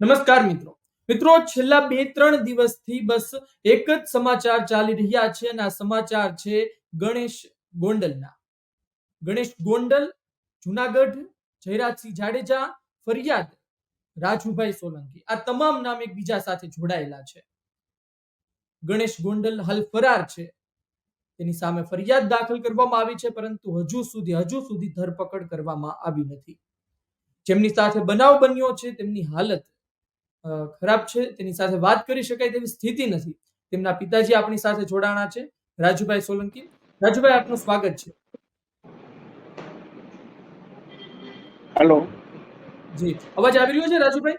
નમસ્કાર મિત્રો. મિત્રો, છેલ્લા 2-3 દિવસથી બસ એક જ સમાચાર ચાલી રહ્યા છે અને આ સમાચાર છે ગણેશ ગોંડલના. ગણેશ ગોંડલ, જુનાગઢ, જયરાજસિંહ જાડેજા, ફરિયાદ, રાજુભાઈ સોલંકી. આ તમામ નામ એકબીજા સાથે જોડાયેલા છે. ગણેશ ગોંડલ હાલ ફરાર છે. તેની સામે ફરિયાદ દાખલ કરવામાં આવી છે, પરંતુ હજુ સુધી ધરપકડ કરવામાં આવી નથી. જેમની સાથે બનાવ બન્યો છે તેમની હાલત ખરાબ છે. તેની સાથે વાત કરી શકાય તેવી સ્થિતિ નથી. તેમના પિતાજી આપણી સાથે જોડાણા છે, રાજુભાઈ સોલંકી. રાજુભાઈ, આપનું સ્વાગત છે. હેલો. જી, અવાજ આવી રહ્યો છે રાજુભાઈ?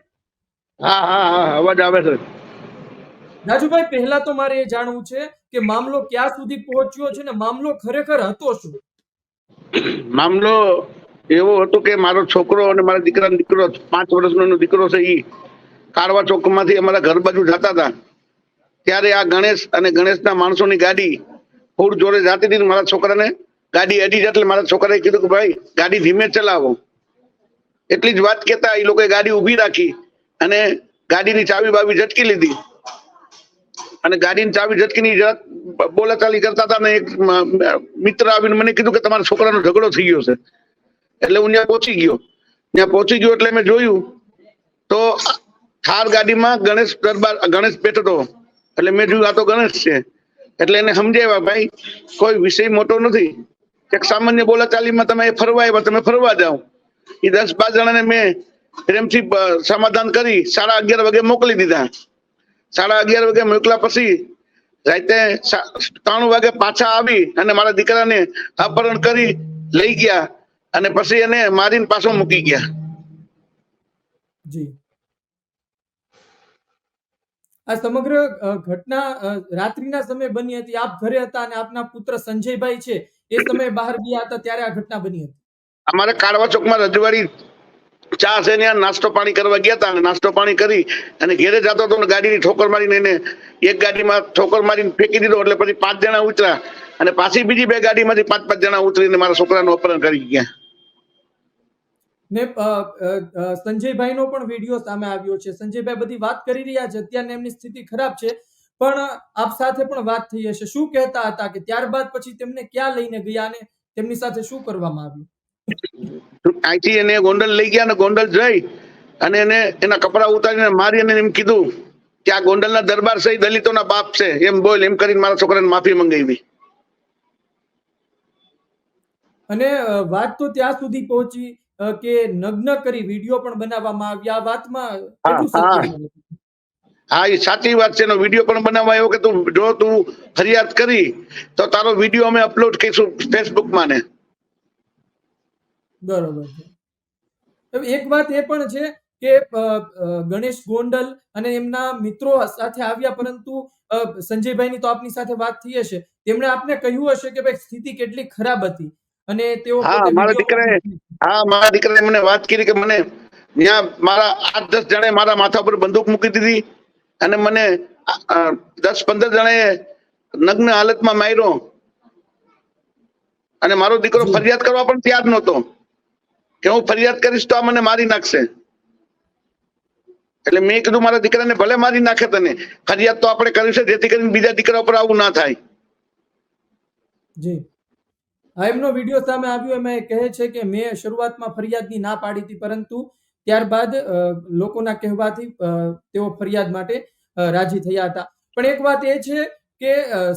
હા હા હા, અવાજ આવે છે. રાજુભાઈ, પહેલા તો મારે એ જાણવું છે કે મામલો ક્યાં સુધી પહોંચ્યો છે ને મામલો ખરેખર હતો શું? મામલો એવો હતો કે મારો છોકરો અને મારા દીકરાનો દીકરો 5 વર્ષનો દીકરો છે, એ કાળવા ચોકમાંથી અમારા ઘર બાજુ જતા હતા. ત્યારે આ ગણેશ અને ગણેશના માણસોની ગાડી ફૂલ જોરે જતી હતી. મારા છોકરાને ગાડી અડી એટલે મારા છોકરાએ કીધું કે ભાઈ ગાડી ધીમે ચલાવો. એટલી જ વાત કહેતા એ લોકોએ ગાડી ઊભી રાખી અને ગાડીની ચાવી બાવી ઝટકી લીધી અને ગાડીની ચાવી ઝટકીની બોલાચાલી કરતા હતા ને એક મિત્ર આવીને મને કીધું કે તમારા છોકરાનો ઝઘડો થઈ ગયો છે. એટલે હું ત્યાં પહોંચી ગયો એટલે મેં જોયું તો થાર ગાડીમાં ગણેશ બેઠો હતો. એટલે મેં જોયું આ તો ગણેશ છે. એટલે એને સમજાવ્યા ભાઈ કોઈ વિષય મોટો નથી, એક સામાન્ય બોલાચાલીમાં તમે ફરવા આવ્યા, તમે ફરવા જાઓ. એ 10-12 જણાને મેં પ્રેમથી સમાધાન કરી 11:30 વાગે મોકલી દીધા. 11:30 વાગે મોકલ્યા પછી રાતે 3 વાગે પાછા આવી અને મારા દીકરાને અપહરણ કરી લઈ ગયા અને પછી એને મારીને પાછો મૂકી ગયા. જી, આ સમગ્ર ઘટના રાત્રિના સમયે બની હતી. આપ ઘરે હતા અને આપના પુત્ર સંજયભાઈ છે એ સમયે બહાર ગયા હતા ત્યારે આ ઘટના બની હતી. અમારે કાળવા ચોકમાં રજવાડી ચા છે, ત્યાં નાસ્તો પાણી કરવા ગયા હતા અને નાસ્તો પાણી કરી અને ઘેરે જતો હતો ને ગાડીની ઠોકર મારીને એને એક ગાડીમાં ઠોકર મારીને ફેંકી દીધો. એટલે પછી 5 જણા ઉતર્યા અને પાછી બીજી 2 ગાડીમાંથી 5-5 જણા ઉતરીને મારા છોકરાનું અપહરણ કરી ગયા. ને સંજયભાઈનો પણ વિડીયો સામે આવ્યો છે. સંજયભાઈ બધી વાત કરી રહ્યા છે. અત્યારે એમની સ્થિતિ ખરાબ છે, પણ આપ સાથે પણ વાત થઈ હશે. શું કહેતા હતા કે ત્યારબાદ પછી તેમને ક્યાં લઈને ગયા અને તેમની સાથે શું કરવામાં આવ્યું? અહીંથી એને ગોંડલ લઈ ગયા ને ગોંડલ જઈ અને એને એના કપડા ઉતારીને મારી અને એમ કીધું કે આ ગોંડલના દરબાર સહી દલિતોના બાપ છે એમ બોલ, એમ કરીને મારા છોકરાને માફી મંગાવી. અને વાત તો ત્યાં સુધી પહોંચી કે નગ્ન કરી વિડીયો પણ બનાવવામાં આવ્યા. આ વાતમાં કેટલું સત્ય છે? હા, એ સાચી વાત છે. એનો વિડીયો પણ બનાવાયો કે તું ફરિયાદ કરી તો તારો વિડીયો અમે અપલોડ કરીશું ફેસબુકમાં ને. બરોબર છે. એક વાત એ પણ છે કે ગણેશ ગોંડલ અને એમના મિત્રો સાથે આવ્યા, પરંતુ સંજયભાઈની તો આપની સાથે વાત થઈ હશે. તેમણે આપને કહ્યું હશે કે ભાઈ સ્થિતિ કેટલી ખરાબ હતી અને તેઓ મારા દીકરાએ મને વાત કરી કે મને ત્યાં મારા 8-10 જણાએ મારા માથા પર બંદૂક મૂકી દીધી અને મને 10-15 જણાએ નગ્ન હાલતમાં માર્યો અને મારો દીકરો ફરિયાદ કરવા પણ તૈયાર નહોતો કે હું ફરિયાદ કરીશ તો આ મને મારી નાખશે. એટલે મેં કીધું મારા દીકરાને ભલે મારી નાખે તને, ફરિયાદ તો આપણે કરી છે જેથી કરીને બીજા દીકરા ઉપર આવું ના થાય. જી, આ એમનો વિડીયો સામે આવ્યો. એમાં કહે છે કે મેં શરૂઆતમાં ફરિયાદની ના પાડી હતી, પરંતુ ત્યારબાદ લોકોના કહેવાથી તેઓ ફરિયાદ માટે રાજી થયા હતા. પણ એક વાત એ છે કે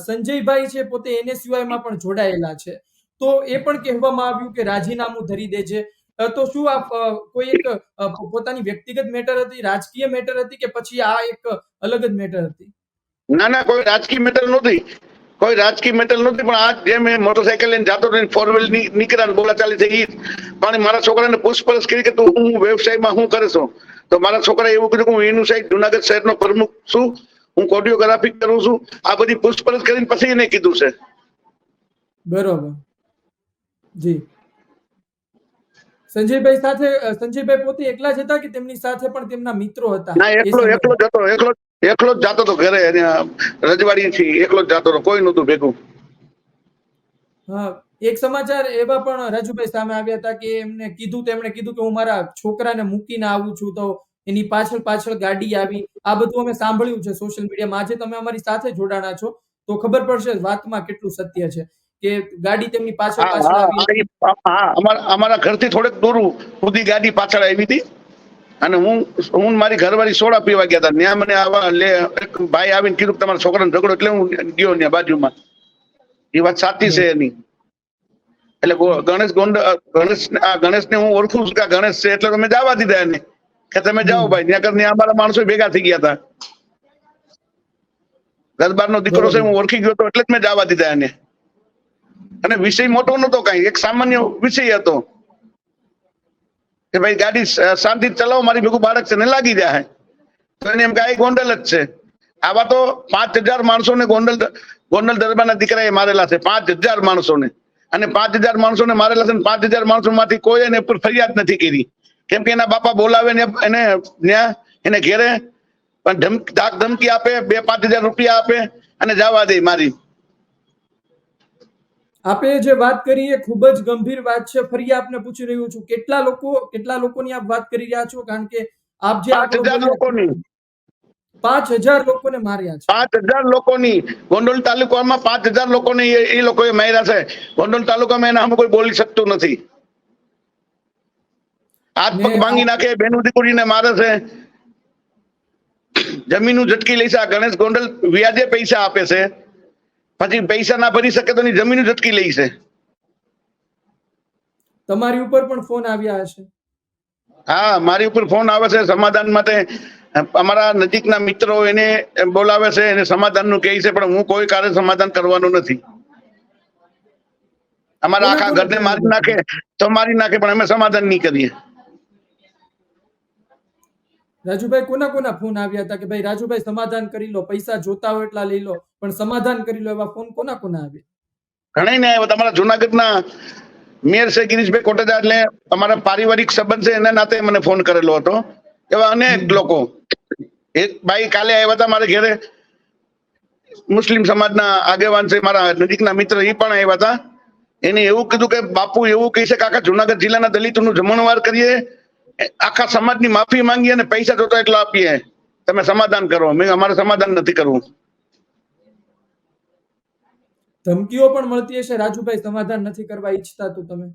સંજયભાઈ છે પોતે NSUI-માં પણ જોડાયેલા છે, તો એ પણ કહેવામાં આવ્યું કે રાજીનામું ધરી દેજે. તો શું આ કોઈ એક પોતાની વ્યક્તિગત મેટર હતી, રાજકીય મેટર હતી કે પછી આ એક અલગ જ મેટર હતી? ના, કોઈ રાજકીય મેટર નહોતી. પણ આ જે મેં મોટરસાયકલ લઈને જતો હતો 4 વ્હીલ નીકળ્યા બોલાચાલી થઈ. પણ મારા છોકરાને પૂછપરછ કરી કે તું હું વ્યવસાયમાં શું કરે છો? તો મારા છોકરાએ એવું કીધું કે હું એનું સાહેબ જુનાગઢ શહેરનો પ્રમુખ છું, હું કોરિયોગ્રાફી કરું છું. આ બધી પૂછપરછ કરીને પછી એને કીધું છે. બરોબર. જી, સંજયભાઈ પોતે એકલા જ હતા કે તેમની સાથે પણ તેમના મિત્રો હતા? ના, એકલો જ જતો હતો ઘરે, રજવાડી થી એકલો જ જતો હતો, કોઈ નહોતું ભેગું. હા, એક સમાચાર એવા પણ રાજુભાઈ સામે આવ્યા હતા કે તેમણે કીધું કે હું મારા છોકરાને મૂકીને આવું છું, તો એની પાછળ પાછળ ગાડી આવી, આ બધું અમે સાંભળ્યું છે સોશિયલ મીડિયામાં. આજે તમે અમારી સાથે જોડાણા છો તો ખબર પડશે વાતમાં કેટલું સત્ય છે કે ગાડી તેમની પાછળ હા પાછળ હા આવી હતી. અમારા ઘરથી થોડેક દૂર સુધી ગાડી પાછળ આવી હતી અને હું મારી ઘરવાળી સોડા પીવા ગયા હતા. ત્યાં મને એક ભાઈ આવીને કીધું કે તમારા છોકરાનો ઝઘડો, એટલે હું ગયો ત્યાં બાજુમાં. એ વાત સાચી છે એની. એટલે ગણેશને હું ઓળખું છું કે ગણેશ છે, એટલે તમે જવા દીધા એને કે તમે જાઓ ભાઈ. ત્યાં કરીને અમારા માણસો ભેગા થઈ ગયા હતા. દરબારનો દીકરો છે, હું ઓળખી ગયો હતો એટલે જ મેં જવા દીધા એને. અને વિષય મોટો નતો કઈ, એક સામાન્ય વિષય હતો કે ભાઈ ગાડી શાંતિ ચલાવો, મારી ભેગું બાળક છે ને લાગી જાય. તો એને એમ કે આ ગોંડલ જ છે. આવા તો 5000 માણસોને ગોંડલ દરબારના દીકરાએ મારેલા છે. 5000 માણસોને, અને 5000 માણસોને મારેલા છે. 5000 માણસો માંથી કોઈ એને પર ફરિયાદ નથી કરી, કેમ કે એના બાપા બોલાવે ને એને ત્યાં એને ઘેરે ધાક ધમકી આપે, 2-5000 રૂપિયા આપે અને જવા દે મારી. આપે જે વાત કરી એ ખૂબ જ ગંભીર વાત છે. ફરી આપને પૂછી રહ્યું છું, કેટલા લોકોની આપ વાત કરી રહ્યા છો? કારણ કે આપ જે 5000 લોકોની 5000 લોકોને માર્યા છે. 5000 લોકોની ગોંડલ તાલુકામાં 5000 લોકોને એ લોકોએ માર્યા છે. ગોંડલ તાલુકામાં એના સામે કોઈ બોલી શકતું નથી. હાથ પગ ભાંગી નાખે, બેનું દીકરીને મારે છે, જમીનું ઝટકી લે છે. આ ગણેશ ગોંડલ વ્યાજે પૈસા આપે છે, પછી પૈસા ના ભરી શકે તો જમીન ઝટકી લે છે. તમારી ઉપર પણ ફોન આવ્યા હશે? હા, મારી ઉપર ફોન આવે છે સમાધાન માટે. અમારા નજીકના મિત્રો એને બોલાવે છે, એને સમાધાનનું કહે છે, પણ હું કોઈ કાર્ય સમાધાન કરવાનું નથી. અમારા આખા ઘરને મારી નાખે તો મારી નાખે, પણ અમે સમાધાન નહીં કરીએ. રાજુભાઈ, કોના ફોન આવ્યા હતા કે ભાઈ રાજુભાઈ સમાધાન કરી લો, પૈસા જોતા હોય એટલા લઈ લો, પણ સમાધાન કરી લો, એવા ફોન કોના આવ્યા? ઘણા ને આવ્યા. તમારા જુનાગઢના મેયર છે ગિરીશભાઈ કોટેચા, એટલે અમારા પારિવારિક સંબંધ છે એના નાતે મને ફોન કરેલો હતો. એવા અનેક લોકો. એક ભાઈ કાલે આવ્યા હતા મારા ઘરે, મુસ્લિમ સમાજના આગેવાન છે, મારા નજીકના મિત્ર, એ પણ આવ્યા હતા. એને એવું કીધું કે બાપુ એવું કહે છે કે આખા જુનાગઢ જિલ્લાના દલિતોનું જમણવાર કરીએ, આખા સમાજની માફી માંગીએ અને પૈસા જોતા એટલા આપીએ, તમે સમાધાન કરો. મેં અમારે સમાધાન નથી કરવું. ધમકીઓ પણ મળતી હશે રાજુભાઈ, સમાધાન નથી કરવા ઈચ્છતા તો તમે?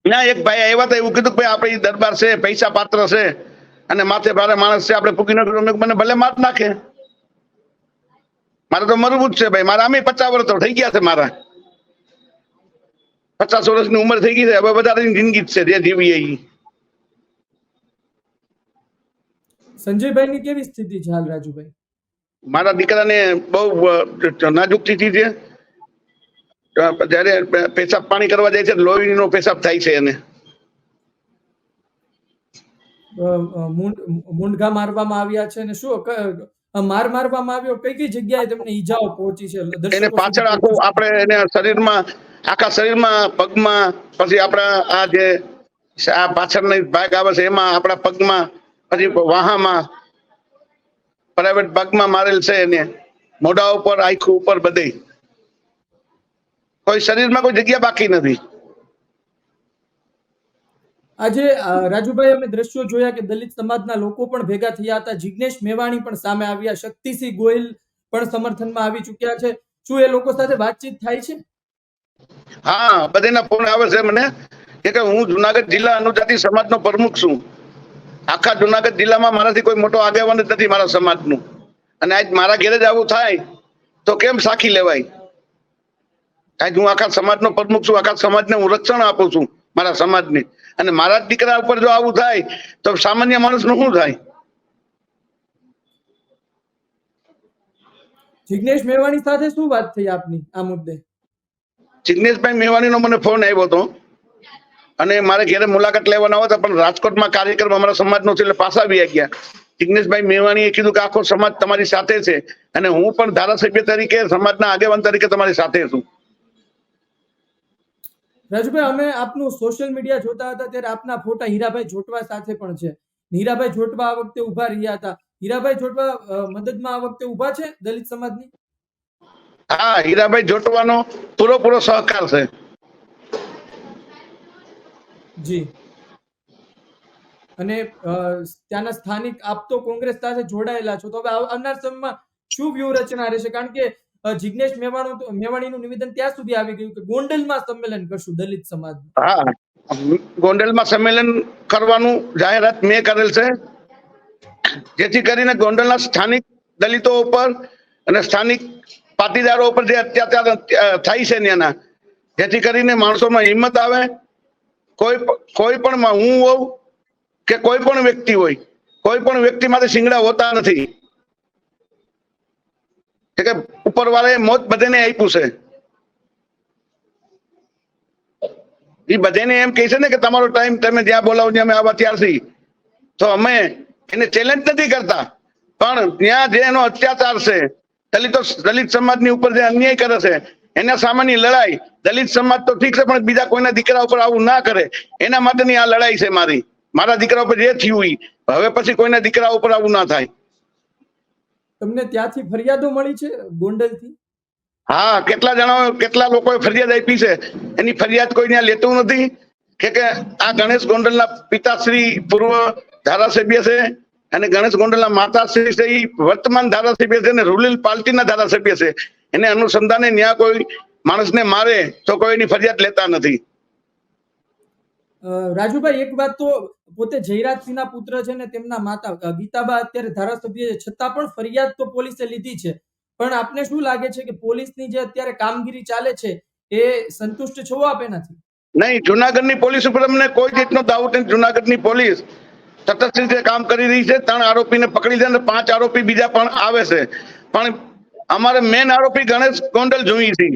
ના, એક ભાઈ આવ્યા હતા, એવું કીધું કે ભાઈ આપણે દરબાર છે, પૈસા પાત્ર છે અને માથે ભારે માણસ છે, આપણે પૂકી નાખ્યું. મને ભલે માર નાખે, મારે તો મરવું જ છે ભાઈ. મારા આમે 50 વર્ષ તો થઈ ગયા છે. મારા 50 વર્ષની ઉંમર થઈ ગઈ છે. હવે વધારેની જિંદગી જ છે જે જીવીએ ઈ. સંજયભાઈની કેવી સ્થિતિ છે હાલ રાજુભાઈ? મારા દીકરાને બહુ નાજુક સ્થિતિ છે. જયારે પેશાબ પાણી કરવા જાય છે, લોહીનો પેશાબ થાય છે એને. મૂંઢા મારવામાં આવ્યા છે, અને શું મારવામાં આવ્યો? કઈ જગ્યાએ તમને ઈજાઓ પહોંચી છે? એને પાછળ આખું આપણે એને શરીરમાં, આખા શરીરમાં, પગમાં, પછી આપણા આ જે આ પાછળનો ભાગ આવે છે એમાં, આપણા પગમાં, પછી વાહામાં, પ્રાઇવેટ ભાગમાં મારેલ છે એને. મોઢા ઉપર, આંખો ઉપર, બધે. કોઈ શરીરમાં કોઈ જગ્યા બાકી નથી. આજે રાજુભાઈ, અમે દ્રશ્યો જોયા કે દલિત સમાજના લોકો પણ ભેગા થયા હતા. જિગ્નેશ મેવાણી પણ સામે આવ્યા, શક્તિસિંહ ગોહિલ પણ સમર્થનમાં આવી ચુક્યા છે. શું એ લોકો સાથે વાતચીત થાય છે? હા, બધાના ફોન આવે છે મને કે હું જુનાગઢ જિલ્લા અનુજાતિ સમાજનો પ્રમુખ છું. આખા જુનાગઢ જિલ્લામાં મારાથી કોઈ મોટો આગેવાન જ નથી મારા સમાજનું, અને આજ મારા ઘેરે જ આવું થાય તો કેમ સાખી લેવાય? આજ હું આખા સમાજનો પ્રમુખ છું, આખા સમાજને હું રક્ષણ આપું છું, મારા સમાજને. અને મારા જ દીકરા ઉપર જો આવું થાય તો સામાન્ય માણસનું શું થાય? જિગ્નેશ મેવાણી સાથે શું વાત થઈ આપની આ મુદ્દે? જિગ્નેશભાઈ મેવાણીનો મને ફોન આવ્યો હતો અને મારે ઘરે મુલાકાત લેવાના હતા, પણ રાજકોટમાં કાર્યક્રમ અમારા સમાજનો છે એટલે પાછા આવી ગયા. જિગ્નેશભાઈ મેવાણીએ કીધું કે આખો સમાજ તમારી સાથે છે, અને હું પણ ધારાસભ્ય તરીકે, સમાજના આગેવાન તરીકે તમારી સાથે છું. રાજુભાઈ, અમે આપનું સોશિયલ મીડિયા જોતા હતા ત્યારે આપના ફોટા હીરાભાઈ જોટવા સાથે પણ છે. હીરાભાઈ જોટવા આ વખતે ઉભા રહ્યા હતા. હીરાભાઈ જોટવા મદદમાં આ વખતે ઉભા છે દલિત સમાજની? હા, હીરાભાઈ જોટવાનો પૂરો સહકાર છે. જી. અને ત્યાંના સ્થાનિક આપ તો કોંગ્રેસ સાથે જોડાયેલા છો, તો હવે આવનાર સમયમાં શું વ્યૂહરચના રહેશે? કારણ કે જિગ્નેશ મેવાણીનું નિવેદન ત્યાં સુધી આવી ગયું કે ગોંડલમાં સંમેલન કરશું દલિત સમાજ. હા, ગોંડલમાં સંમેલન કરવાનું જાહેરાત મેં કરેલ છે, જેથી કરીને ગોંડલના સ્થાનિક દલિતો ઉપર અને સ્થાનિક પાટીદારો ઉપર જે અત્યાચાર થાય છે ત્યાંના, જેથી કરીને માણસોમાં હિંમત આવે. કોઈ પણ હું હોઉં કે કોઈ પણ વ્યક્તિ હોય, કોઈ પણ વ્યક્તિ માટે શિંગડા હોતા નથી, કે ઉપરવાળાએ મોત બધાને આપ્યું છે. એ બધાને એમ કહે છે ને કે તમારો ટાઈમ તમે જ્યાં બોલાવો ત્યાં અમે આવા ત્યારથી. તો અમે એને ચેલેન્જ નથી કરતા, પણ ત્યાં જે એનો અત્યાચાર છે, દલિત સમાજની ઉપર જે અન્યાય કરે છે, એના સામાન્ય લડાઈ. દલિત સમાજ તો ઠીક છે, પણ બીજા કોઈના દીકરા ઉપર આવું ના કરે એના માટેની આ લડાઈ છે મારી. મારા દીકરા ઉપર જે થયું હવે પછી કોઈના દીકરા ઉપર આવું ના થાય. તમને ત્યાંથી ફરિયાદો મળી છે ગોંડલથી? હા, કેટલા લોકોએ ફરિયાદ આપી છે. એની ફરિયાદ કોઈ ત્યાં લેતું નથી. કે આ ગણેશ ગોંડલના પિતાશ્રી પૂર્વ ધારાસભ્ય છે, અને ગણેશ ગોંડલના માતાશ્રી છે, એ વર્તમાન ધારાસભ્ય છે, અને રૂરલ પાર્ટીના ધારાસભ્ય છે. એને અનુસંધાને ન્યા કોઈ માણસને મારે તો કોઈ એની ફરિયાદ લેતા નથી. રાજુભાઈ, એક વાત તો પોતે જયરાજસિંહના પુત્ર છે ને તેમના માતા ગીતાબા અત્યારે ધારાસભ્ય છે, છતાં પણ ફરિયાદ તો પોલીસે લીધી છે. પણ આપને શું લાગે છે કે પોલીસની જે અત્યારે કામગીરી ચાલે છે એ સંતુષ્ટ છો આપ એનાથી? નહીં, જુનાગઢની પોલીસ ઉપર અમને કોઈ રીતનો દાઉટ નથી. જુનાગઢની પોલીસ તટસ્થ રીતે કામ કરી રહી છે. 3 આરોપીને પકડી છે અને 5 આરોપી બીજા પણ આવે છે. પણ અમારે મેન આરોપી ગણેશ ગોંડલ જોઈએ છે.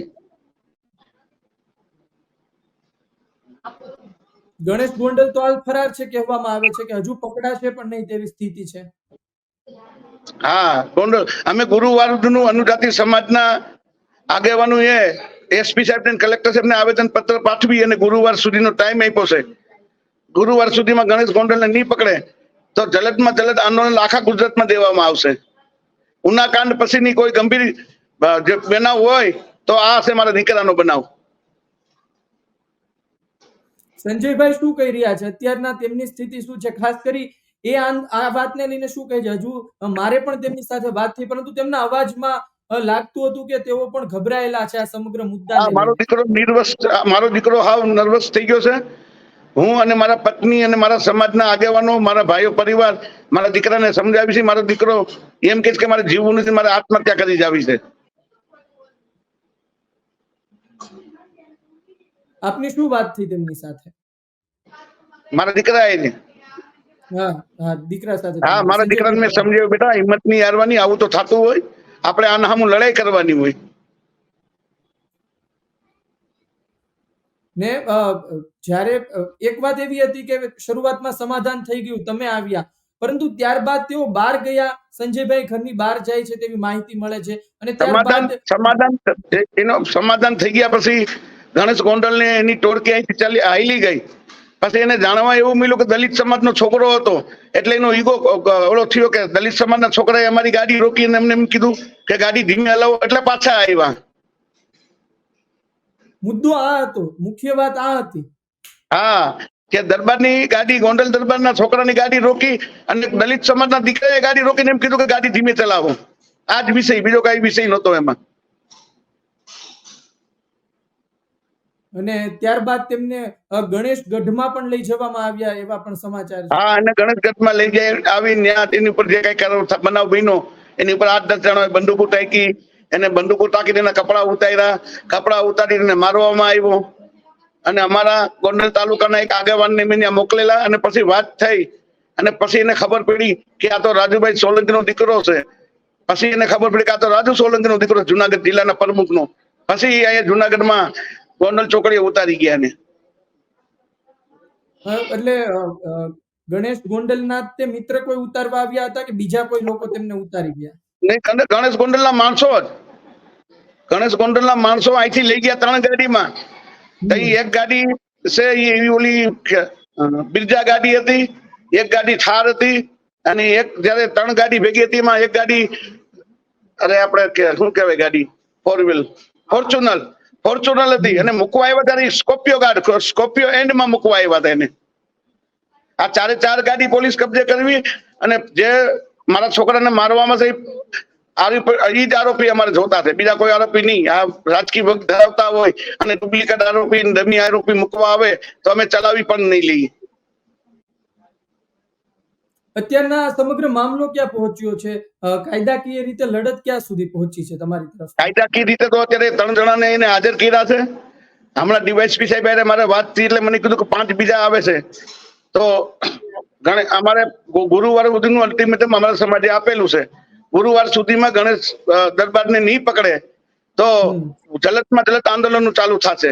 ગણેશ ગોંડલ તો હાલ ફરાર છે કહેવામાં આવે છે, કે હજુ પકડાશે પણ નહીં તેવી સ્થિતિ છે. હા, ગોંડલ અમે ગુરુવારનું અનુજાતિ સમાજના આગેવાનોએ એસપી સાહેબને કલેક્ટર સાહેબને આવેદન પત્ર પાઠવી અને ગુરુવાર સુધીનો ટાઈમ આપ્યો છે. ગુરુવાર સુધીમાં ગણેશ ગોંડલને નહીં પકડે તો જલદમાં જલદ આંદોલન આખા ગુજરાતમાં દેવામાં આવશે. ઉનાકાંડ પછીની કોઈ ગંભીર જે બનાવ હોય તો આ છે મારા દીકરાનો બનાવ. સંજયભાઈ શું કહી રહ્યા છે? અત્યારના તેમની સ્થિતિ શું છે? ખાસ કરી એ આ વાતને લઈને શું કહે છે? હજુ મારે પણ તેમની સાથે વાત થઈ, પરંતુ તેમના અવાજમાં લાગતું હતું કે તેઓ પણ ગભરાયેલા છે આ સમગ્ર મુદ્દાને લઈને. મારો દીકરો હાવ નર્વસ થઈ ગયો છે. હું અને મારા પત્ની અને મારા સમાજના આગેવાનો, મારા ભાઈઓ, પરિવાર મારા દીકરાને સમજાવી છે. મારો દીકરો એમ કહે છે કે મારે જીવવું નથી, મારે આત્મહત્યા કરી જાવી છે. આપની શું વાત થઈ તેમની સાથે? મારા દીકરા એને દીકરા સાથે? હા, મારા દીકરાને મેં સમજાવ્યું, બેટા હિંમત નહીં હારવાની, આવું તો થતું હોય, આપણે આના સામે લડાઈ કરવાની હોય. ને જ્યારે એક વાત એવી હતી કે શરૂઆતમાં સમાધાન થઈ ગયું, તમે આવ્યા, પરંતુ ત્યારબાદ તેઓ બહાર ગયા. સંજયભાઈ ઘરની બહાર જાય છે તેવી માહિતી મળે છે. અને સમાધાન થઈ ગયા પછી ગણેશ ગોંડલને એની ટોળકી અહીંથી હાલી ગઈ. પછી એને જાણવા એવું મળ્યું કે દલિત સમાજનો છોકરો હતો, એટલે એનો ઈગો ઓલો થયો કે દલિત સમાજના છોકરાએ અમારી ગાડી રોકીને એમને એમ કીધું કે ગાડી ધીમે હલાવો, એટલે પાછા આવ્યા. મુદ્દો આ હતો, મુખ્ય વાત આ હતી. હા, કે દરબારની ગાડી, ગોંડલ દરબારના છોકરાની ગાડી રોકી અને દલિત સમાજના દીકરાએ ગાડી રોકીને એમ કીધું કે ગાડી ધીમે ચલાવો. આ જ વિષય, બીજો કઈ વિષય નહોતો એમાં. અને ત્યારબાદ તેમને ગણેશ ગઢમાં પણ લઈ જવામાં આવ્યા એવા પણ સમાચાર છે. હા, અને ગણેશ ગઢમાં લઈ જાય આવી ત્યાં તેની ઉપર જે કઈ બનાવ બન્યો એની ઉપર 8-10 જણાએ બંદૂકો તાકી, એને બંદૂકો તાકીને એના કપડા ઉતારીને મારવામાં આવ્યો. અને અમારા ગોંડલ તાલુકાના એક આગેવાનને મેં ત્યાં મોકલેલા, અને પછી વાત થઈ અને પછી એને ખબર પડી કે આ તો રાજુભાઈ સોલંકીનો દીકરો છે. પછી એને ખબર પડી કે આ તો રાજુ સોલંકીનો દીકરો, જુનાગઢ જિલ્લાના પ્રમુખનો. પછી અહીંયા જુનાગઢમાં ગોંડલ ચોકડીએ ઉતારી ગયા ને. એટલે ગણેશ ગોંડલના તે મિત્ર કોઈ ઉતારવા આવ્યા હતા કે બીજા કોઈ લોકો તેમને ઉતારી ગયા? નહીં, ગણેશ ગોંડલના માણસો જ. ગણેશ ગોંડલના માણસો અહીંથી લઈ ગયા 3 ગાડીમાં. એક ગાડી છે એવી ઓલી બિરજા ગાડી હતી, એક ગાડી થાર હતી, અને એક જયારે 3 ગાડી ભેગી હતી એમાં એક ગાડી, અરે આપણે શું કહેવાય ગાડી, ફોર્ચ્યુનર હતી. અને મૂકવા આવ્યા ત્યારે સ્કોર્પિયો એન્ડમાં મૂકવા આવ્યા હતા એને. આ 4 ગાડી પોલીસ કબજે કરવી અને જે મારા છોકરાને મારવામાં છે એ જ આરોપી અમારે જોતા છે, બીજા કોઈ આરોપી નહીં. આ રાજકીય ભક્ત ધરાવતા હોય અને ડુપ્લિકેટ આરોપી ડમી આરોપી મૂકવા આવે તો અમે ચલાવી પણ નહીં લઈએ. અત્યારના સમગ્ર મામલો ક્યાં પહોંચ્યો છે? કાયદાકીય રીતે લડત ક્યાં સુધી પહોંચી છે તમારી તરફ? કાયદાકીય રીતે તો અત્યારે 3 જણાને એને હાજર કર્યા છે. હમણાં ડીવાયએસપી સાહેબ હારે મારે વાત થઈ એટલે મને કીધું કે 5 બીજા આવે છે. તો અમારે ગુરુવાર સુધીનું અલ્ટિમેટમ અમારા સમાજે આપેલું છે. ગુરુવાર સુધીમાં ગણેશ દરબારને નહીં પકડે તો જલદમાં જલદ આંદોલન ચાલુ થશે.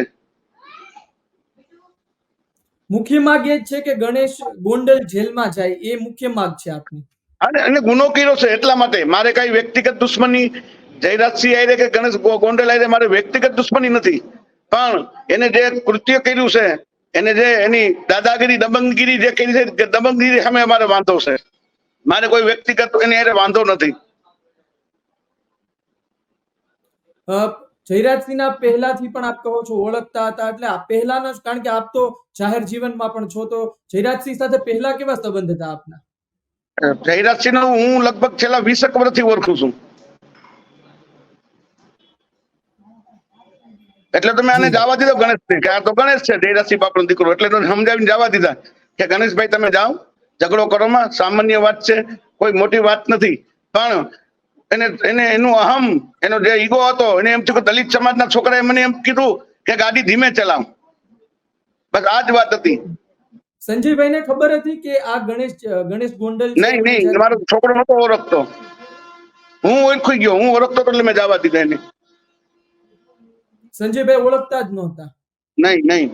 મુખ્ય માંગ એ જ છે કે ગણેશ ગોંડલ જેલમાં જાય, એ મુખ્ય માંગ છે આપની? અને ગુનો કર્યો છે એટલા માટે. મારે કઈ વ્યક્તિગત દુશ્મની જયરાજસિંહ આયરે કે ગણેશ ગોંડલ આયરે મારે વ્યક્તિગત દુશ્મની નથી, પણ એને જે કૃત્ય કર્યું છે, એને જે એની દાદાગીરી દબંગગીરી જે કરી છે, દબંગગીરી સામે અમારે વાંધો છે. મારે કોઈ વ્યક્તિગત એની હારે વાંધો નથી. જયરાજસિંહના પહેલાથી પણ આપ કહો છો ઓળખતા હતા, એટલે આ પહેલાના, કારણ કે આપ તો જાહેર જીવનમાં પણ છો, તો જયરાજસિંહ સાથે પહેલા કેવા સંબંધ હતા આપના? જયરાજસિંહ હું લગભગ છેલ્લા 20 વર્ષથી ઓળખું છું. એટલે તમે આને જવા દીધો ગણેશભાઈ, કે આ તો ગણેશ છે, જયરાજસિંહ બાપનો દીકરો, એટલે તો સમજાવીને જવા દીધા કે ગણેશભાઈ તમે જાઓ, ઝઘડો કરોમાં સામાન્ય વાત છે, કોઈ મોટી વાત નથી. પણ એને એનું અહમ, એનો જે ઈગો હતો, એને એમ થયું કે દલિત સમાજના છોકરાએ મને એમ કીધું કે ગાડી ધીમે ચલાવ, બસ આ જ વાત હતી. સંજયભાઈને ખબર હતી કે આ ગણેશ ગોંડલ? નહીં, મારો છોકરો નતો ઓળખતો. હું ઓળખી ગયો, હું ઓળખતો એટલે મેં જવા દીધા એને. સંજયભાઈ ઓળખતા જ નહોતા? નહીં.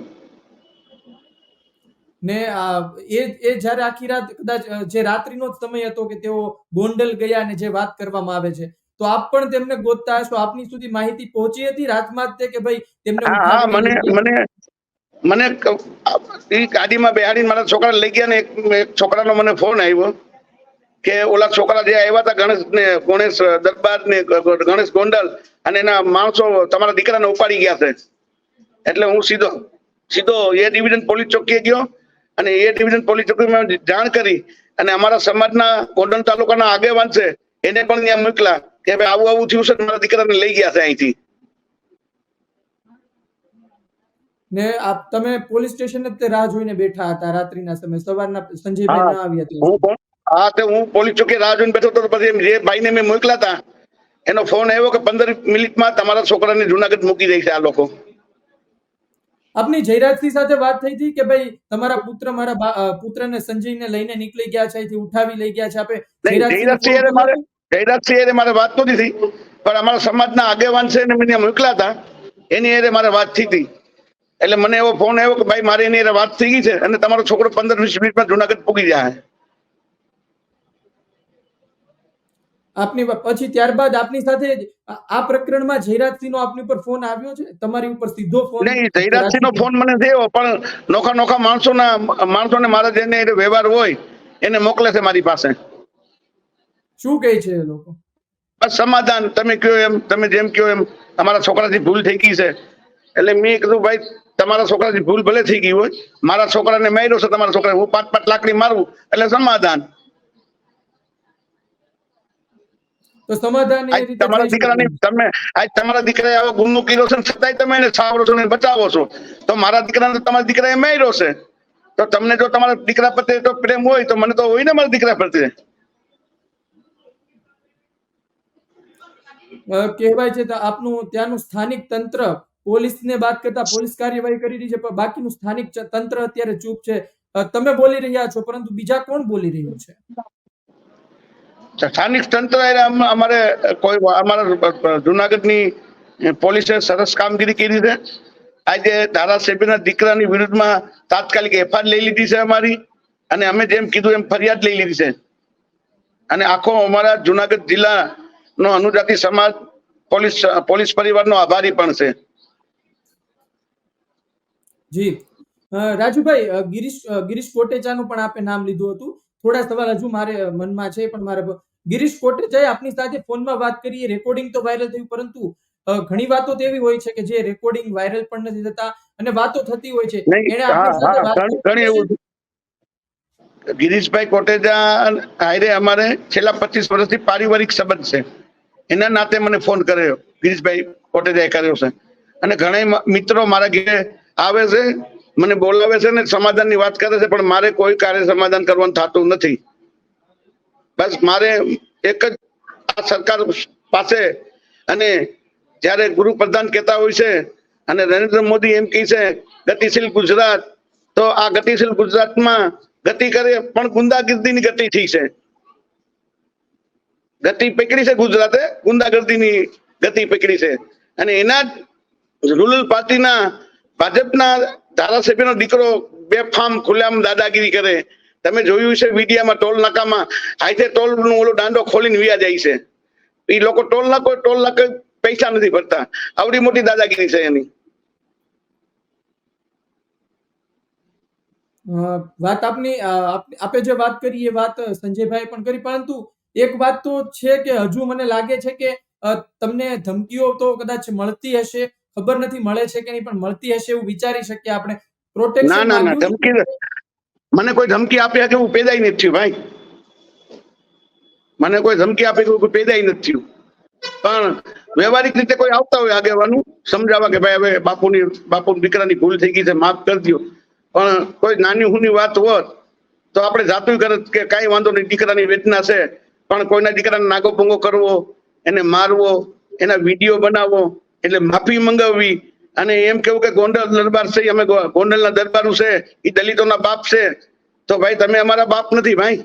ને એ જ્યારે આખી રાત, કદાચ જે રાત્રિનો જ સમય હતો કે તેઓ ગોંડલ ગયા અને જે વાત કરવામાં આવે છે, તો આપ પણ તેમને ગોતતા હશો. આપની સુધી માહિતી પહોંચી હતી રાતમાં જ કે ભાઈ તેમને? મને એ ગાડીમાં બેહાડીને મારા છોકરા લઈ ગયા ને એક છોકરાનો મને ફોન આવ્યો કે ઓલા છોકરા જે આવ્યા હતા ગણેશ દરબાર ને ગણેશ ગોંડલ અને એના માણસો તમારા દીકરાને ઉપાડી ગયા છે. એટલે હું સીધો એ ડિવિઝન પોલીસ ચોકીએ ગયો અને એ ડિવિઝન પોલીસ ચોકીમાં જાણ કરી અને અમારા સમાજના ગોંડલ તાલુકાના આગેવાન છે એને પણ ત્યાં મોકલા કે ભાઈ આવું થયું છે, મારા દીકરાને લઈ ગયા છે અહીંથી. ને તમે પોલીસ સ્ટેશન જ રાહ જોઈને બેઠા હતા રાત્રિના સમય, સવારના સંજયભાઈ ના આવ્યા હતા? હું પોલીસ ચોકી રાહ જોઈને બેઠો હતો. પછી જે ભાઈને મેં મોકલા હતા એનો ફોન આવ્યો કે 15 મિનિટમાં તમારા છોકરાને જુનાગઢ મૂકી દે છે આ લોકો. આપની જયરાજસિંહ સાથે વાત થઈ હતી કે ભાઈ તમારા પુત્ર, મારા પુત્રને સંજયને લઈને નીકળી ગયા છે, અહીંથી ઉઠાવી લઈ ગયા છે? આપે જયરાજસિંહ મારે વાત નહોતી થઈ, પણ અમારા સમાજના આગેવાન છે ને મને મોકલા હતા, એની હારે મારે વાત થઈ હતી. એટલે મને એવો ફોન આવ્યો કે ભાઈ મારી એની વાત થઈ ગઈ છે અને તમારો છોકરો 15-20 મિનિટમાં જુનાગઢ પૂગી જાય. આપની પછી ત્યારબાદ આપની સાથે આ પ્રકરણમાં જયરાજસિંહનો આપની ઉપર ફોન આવ્યો છે? તમારી ઉપર સીધો ફોન? નહીં, જયરાજસિંહનો ફોન મને થયો, પણ નોખા માણસોને મારા જેને વ્યવહાર હોય એને મોકલે છે મારી પાસે. શું કહે છે એ લોકો? બસ સમાધાન, તમે કયો એમ, તમે જેમ કયો એમ, અમારા છોકરાથી ભૂલ થઈ ગઈ છે. એટલે મેં કીધું ભાઈ તમારા છોકરાથી ભૂલ ભલે થઈ ગઈ હોય, મારા છોકરાને માર્યો છે તમારા છોકરા, હું 5 લાકડી મારું એટલે સમાધાન. તો સમાધાન એ રીતે તમારા દીકરાની તમારા દીકરાએ આવો ગુનો કર્યો છે છતાંય તમે એને સાવરો છો ને બચાવો છો, તો મારા દીકરાને તમારા દીકરાએ માર્યો છે, તો તમને જો તમારા દીકરા પ્રત્યે તો પ્રેમ હોય તો મને તો હોય ને મારા દીકરા પ્રત્યે. કહેવાય છે તો આપનું ત્યાંનું સ્થાનિક તંત્ર પોલીસને બાદ કરતા પોલીસ કાર્યવાહી કરી રહી છે, પણ બાકીનું સ્થાનિક તંત્ર અત્યારે ચૂપ છે. તમે બોલી રહ્યા છો, પરંતુ બીજા કોણ બોલી રહ્યું છે? સ્થાનિક તંત્ર અમારે અમારા જુનાગઢની પોલીસે સરસ કામગીરી કરી છે. આજે ધારાસભ્યના દીકરાની વિરુદ્ધમાં તાત્કાલિક એફઆઈઆર લઈ લીધી છે અમારી, અને અમે જેમ કીધું એમ ફરિયાદ લઈ લીધી છે. અને આખો અમારા જુનાગઢ જિલ્લાનો અનુજાતિ સમાજ પોલીસ પરિવારનો આભારી પણ છે. જી રાજુભાઈ, ગિરીશ કોટેચાનું પણ આપે નામ લીધું હતું. થોડા સવાલ હજુ મારે મનમાં છે, પણ મારે ગિરીશ કોટેચાએ આપની સાથે ફોનમાં વાત કરી, રેકોર્ડિંગ તો વાયરલ થયું, પરંતુ ઘણી વાતો તેવી હોય છે કે જે રેકોર્ડિંગ વાયરલ પણ નથી થતા અને વાતો થતી હોય છે. એને આપની સાથે વાત ગિરીશભાઈ કોટેચા હારે અમારે છેલ્લા 25 વર્ષથી પારિવારિક સંબંધ છે. એના નાતે મને ફોન કર્યો, ગિરીશભાઈ કોટેચાએ કર્યો છે. અને ઘણા મિત્રો મારા ઘરે આવે છે, મને બોલાવે છે ને સમાધાનની વાત કરે છે, પણ મારે કોઈ કાર્ય સમાધાન કરવાનું થતું નથી. બસ મારે એક જ આ સરકાર પાસે, અને જ્યારે ગૃહપ્રધાન કહેતા હોય છે અને નરેન્દ્ર મોદી એમ કહે છે ગતિશીલ ગુજરાત, તો આ ગતિશીલ ગુજરાતમાં ગતિ કરે પણ ગુંડાગીર્દીની ગતિ થઈ છે. ગતિ પકડી છે ગુજરાતે, ગુંડાગર્દીની ગતિ પકડી છે. અને એના જ રૂરલ પાર્ટીના ભાજપના ધારાસભ્યનો દીકરો બેફામ ખુલ્લામ દાદાગીરી કરે. તમે જોયું છે મીડિયામાં, ટોલ નાકામાં હાથે ટોલ નું ઓલો દાંડો ખોલીને વિયા જાય છે. એ લોકો ટોલ નાકે પૈસા નથી ભરતા. આવડી મોટી દાદાગીરી છે એની. વાત આપની આપે જે વાત કરી એ વાત સંજયભાઈ પણ કરી, પરંતુ એક વાત તો છે કે હજુ મને લાગે છે કે તમને ધમકીઓ તો કદાચ મળતી હશે, ખબર નથી મળે છે કે નહીં, પણ મળતી હશે એવું વિચારી શકીએ આપણે. પ્રોટેક્શન ના ધમકી મને કોઈ ધમકી આપ્યા કે હું પેદાઈ નથી થયું ભાઈ. મને કોઈ ધમકી આપે કે હું પેદાઈ નથી થયું. પણ વ્યવહારિક રીતે કોઈ આવતા હોય આગેવાનું સમજાવવા કે ભાઈ હવે બાપુ દીકરાની ભૂલ થઈ ગઈ છે, માફ કરી દો. પણ કોઈ નાની હુની વાત હોત તો આપણે જાતું કરત કે કાંઈ વાંધો નહીં, દીકરાની વેદના છે. પણ કોઈના દીકરાને નાગો ભંગો કરવો, એને મારવો, એના વિડીયો બનાવવો, એટલે માફી મંગાવવી અને એમ કેવું કે ગોંડલ દરબાર છે, અમે ગોંડલના દરબારું છે, એ દલિતોના બાપ છે. તો ભાઈ તમે અમારા બાપ નથી ભાઈ.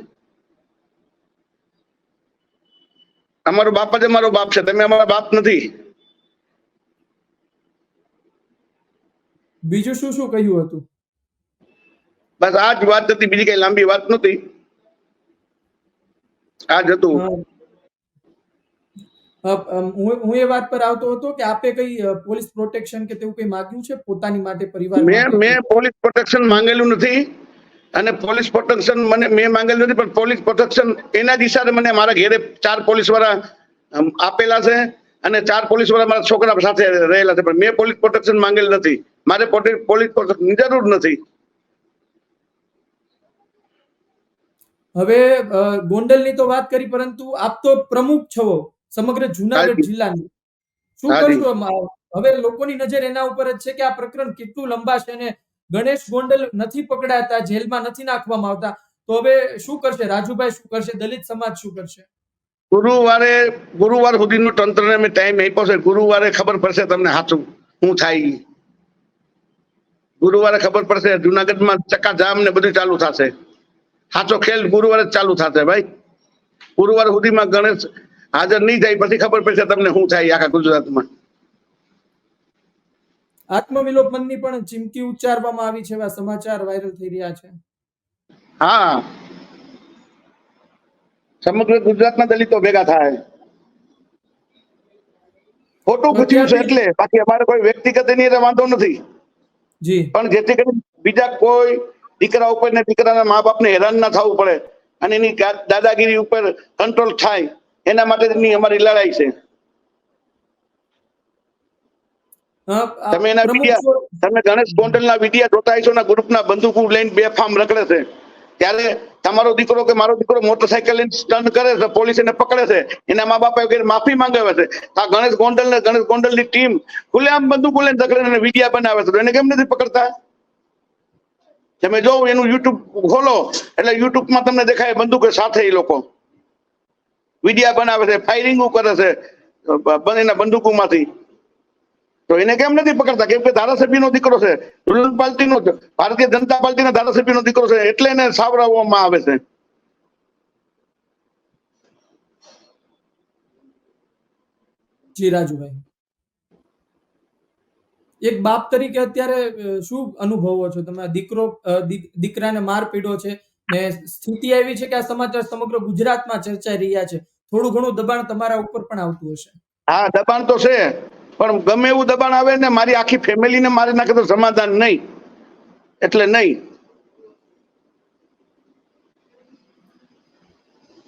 અમારો બાપ જ અમારો બાપ છે, તમે અમારા બાપ નથી. બીજું શું શું કહ્યું હતું? બસ આ જ વાત હતી, બીજી કઈ લાંબી વાત નથી. આ જ હતું. હું એ વાત પર આવતો હતો કે આપે કઈ પોલીસ પ્રોટેક્શન કે તેવું કઈ માંગ્યું છે પોતાની માટે, પરિવાર માટે? મેં પોલીસ પ્રોટેક્શન માંગેલું નથી, અને પોલીસ પ્રોટેક્શન મેં માંગેલું નથી, પણ પોલીસ પ્રોટેક્શન એના જ ઈશારે મને મારા ઘેરે 4 પોલીસ વાળા આપેલા છે, અને 4 પોલીસ વાળા મારા છોકરા સાથે રહેલા છે. પણ મેં પોલીસ પ્રોટેક્શન માંગેલ નથી. મારે પોલીસ પ્રોટેક્શન જરૂર નથી. હવે ગોંડલની તો વાત કરી, પરંતુ આપ તો પ્રમુખ છો સમગ્ર જુનાગઢ જિલ્લાની. શું કરશો? હવે લોકોની નજર એના ઉપર જ છે કે આ પ્રકરણ કેટલું લંબાશે અને ગણેશ ગોંડલ નથી પકડાતા, જેલમાં નથી નાખવામાં આવતા, તો હવે શું કરશે રાજુભાઈ? શું કરશે દલિત સમાજ? શું કરશે? ગુરુવાર સુધીનો તંત્રને મેં ટાઈમ આપ્યો છે. ગુરુવારે ખબર પડશે તમને સાચું શું થાય. ગુરુવારે ખબર પડશે. જુનાગઢમાં ચક્કાજામ ને બધું ચાલુ થશે. સાચો ખેલ ગુરુવારે જ ચાલુ થશે ભાઈ. ગુરુવાર સુધીમાં ગણેશ હાજર નહીં થાય પછી ખબર પડશે તમને શું થાય આખા ગુજરાતમાં. આત્મવિલોપ મનની પણ ચીમકી ઉચ્ચારવામાં આવી છે, એવા સમાચાર વાયરલ થઈ રહ્યા છે. હા, સમગ્ર ગુજરાતના દલિતો ભેગા થાય. ખોટું પૂછ્યું છે એટલે, બાકી અમારે કોઈ વ્યક્તિગત એની વાંધો નથી. જી, પણ જેથી કરીને બીજા કોઈ દીકરા ઉપર ને દીકરાના મા બાપને હેરાન ના થવું પડે અને એની દાદાગીરી ઉપર કંટ્રોલ થાય, એના માટેની અમારી લડાઈ છે. તમે એના વિડિયા, તમે ગણેશ ગોંડલના વિડિયા જોતા હશો ને, ગ્રુપના બંદૂકો લઈને બેફામ રખડે છે. ત્યારે તમારો દીકરો કે મારો દીકરો મોટરસાયકલ લઈને સ્ટન્ટ કરે છે, પોલીસ એને પકડે છે, એના મા બાપે માફી માંગાવે છે. આ ગણેશ ગોંડલની ટીમ ખુલ્લેઆમ બંદૂકો લઈને રખડે વિડિયા બનાવે છે, તો એને કેમ નથી પકડતા? તમે જો એનું યુટ્યુબ ખોલો એટલે યુટ્યુબમાં તમને દેખાય બંદૂકો સાથે એ લોકો વિડિયા બનાવે છે, ફાયરિંગ કરે છે એના બંદૂકોમાંથી. તો એને કેમ નથી પકડતા? કેમ કે ધારાસભ્યનો દીકરો છે, રૂરલ પાર્ટીનો, ભારતીય જનતા પાર્ટીના ધારાસભ્યનો દીકરો છે, એટલે એને સાવરાવવામાં આવે છે. જી રાજુભાઈ, એક બાપ તરીકે અત્યારે શું અનુભવો છો તમે? દીકરાને માર પીડ્યો છે ને સ્થિતિ એવી છે કે આ સમાચાર સમગ્ર ગુજરાતમાં ચર્ચાઈ રહ્યા છે. થોડું ઘણું દબાણ તમારા ઉપર પણ આવતું હશે. હા, દબાણ તો છે, પણ ગમે એવું દબાણ આવે ને મારી આખી ફેમિલીને મારી નાખે તો સમાધાન નહીં, એટલે નહીં.